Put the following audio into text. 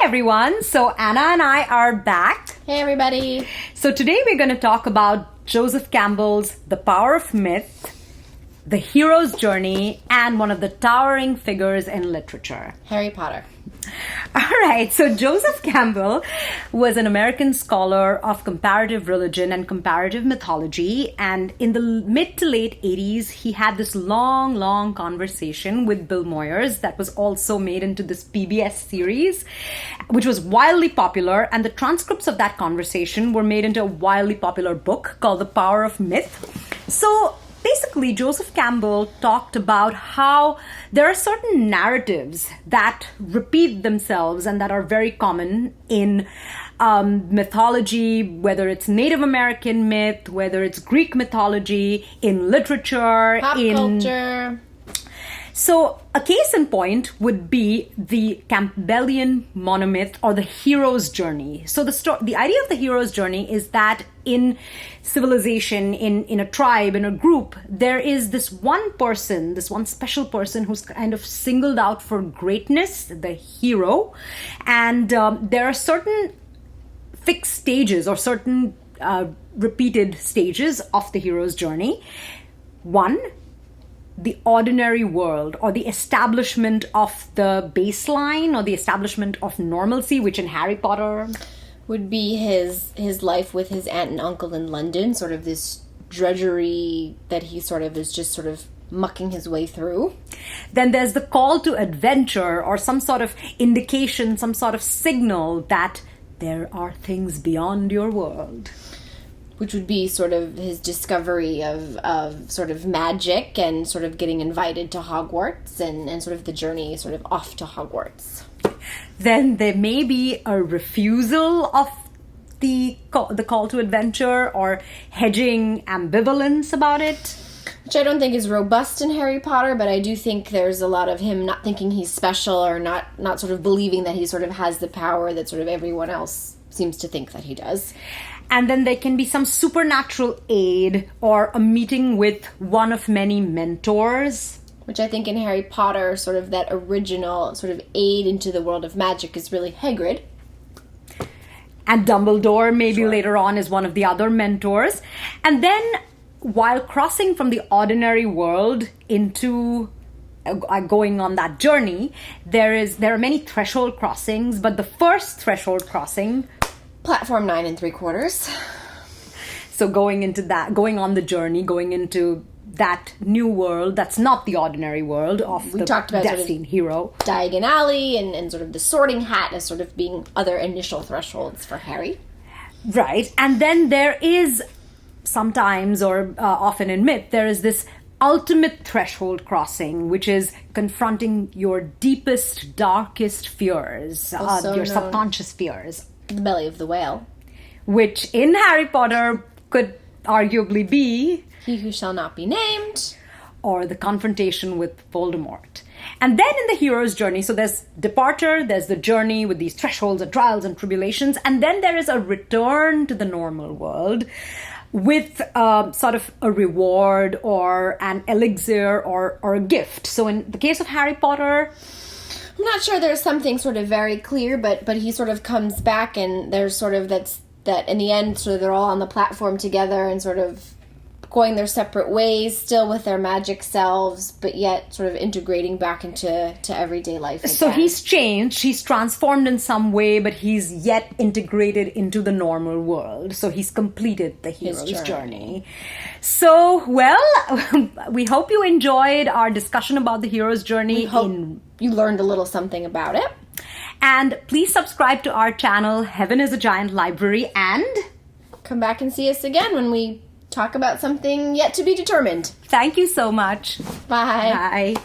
Everyone, so Anna and I are back. Hey everybody. So today we're going to talk about Joseph Campbell's The Power of Myth, the hero's journey, and one of the towering figures in literature, Harry Potter. All right, so Joseph Campbell was an American scholar of comparative religion and comparative mythology, and in the mid to late 80s, he had this long conversation with Bill Moyers that was also made into this PBS series, which was wildly popular, and the transcripts of that conversation were made into a wildly popular book called The Power of Myth. So basically, Joseph Campbell talked about how there are certain narratives that repeat themselves and that are very common in mythology, whether it's Native American myth, whether it's Greek mythology, in literature, Pop culture. So a case in point would be the Campbellian Monomyth, or the hero's journey. So the idea of the hero's journey is that in civilization, in a tribe, in a group, there is this one person, this one special person who's kind of singled out for greatness, the hero. And there are certain fixed stages or certain repeated stages of the hero's journey. One, the ordinary world, or the establishment of the baseline, or the establishment of normalcy, which in Harry Potter would be his life with his aunt and uncle in London, sort of this drudgery that he sort of is just sort of mucking his way through. Then there's the call to adventure, or some sort of indication, some sort of signal that there are things beyond your world, which would be sort of his discovery of sort of magic and sort of getting invited to Hogwarts and sort of the journey sort of off to Hogwarts. Then there may be a refusal of the call to adventure, or hedging ambivalence about it, which I don't think is robust in Harry Potter, but I do think there's a lot of him not thinking he's special, or not sort of believing that he sort of has the power that sort of everyone else seems to think that he does. And then there can be some supernatural aid, or a meeting with one of many mentors. Which I think in Harry Potter, sort of that original sort of aid into the world of magic is really Hagrid. And Dumbledore maybe later on is one of the other mentors. And then while crossing from the ordinary world into going on that journey, there are many threshold crossings, but the first threshold crossing, Platform 9 3/4. So going on the journey, going into that new world that's not the ordinary world of the destined hero. Diagon Alley and sort of the Sorting Hat as sort of being other initial thresholds for Harry. Right. And then there is sometimes, or often in myth, there is this ultimate threshold crossing, which is confronting your deepest, darkest fears, your subconscious fears. The belly of the whale. Which in Harry Potter could arguably be He Who Shall Not Be Named, or the confrontation with Voldemort. And then in the hero's journey, so there's departure, there's the journey with these thresholds and trials and tribulations, and then there is a return to the normal world with sort of a reward or an elixir or a gift. So in the case of Harry Potter, I'm not sure there's something sort of very clear, but he sort of comes back, and there's sort of that in the end, sort of they're all on the platform together and sort of going their separate ways, still with their magic selves, but yet sort of integrating back into everyday life again. So he's changed, he's transformed in some way, but he's yet integrated into the normal world. So he's completed the hero's journey. So, well, we hope you enjoyed our discussion about the hero's journey. We hope you learned a little something about it. And please subscribe to our channel, Heaven is a Giant Library, and come back and see us again when we talk about something yet to be determined. Thank you so much. Bye. Bye.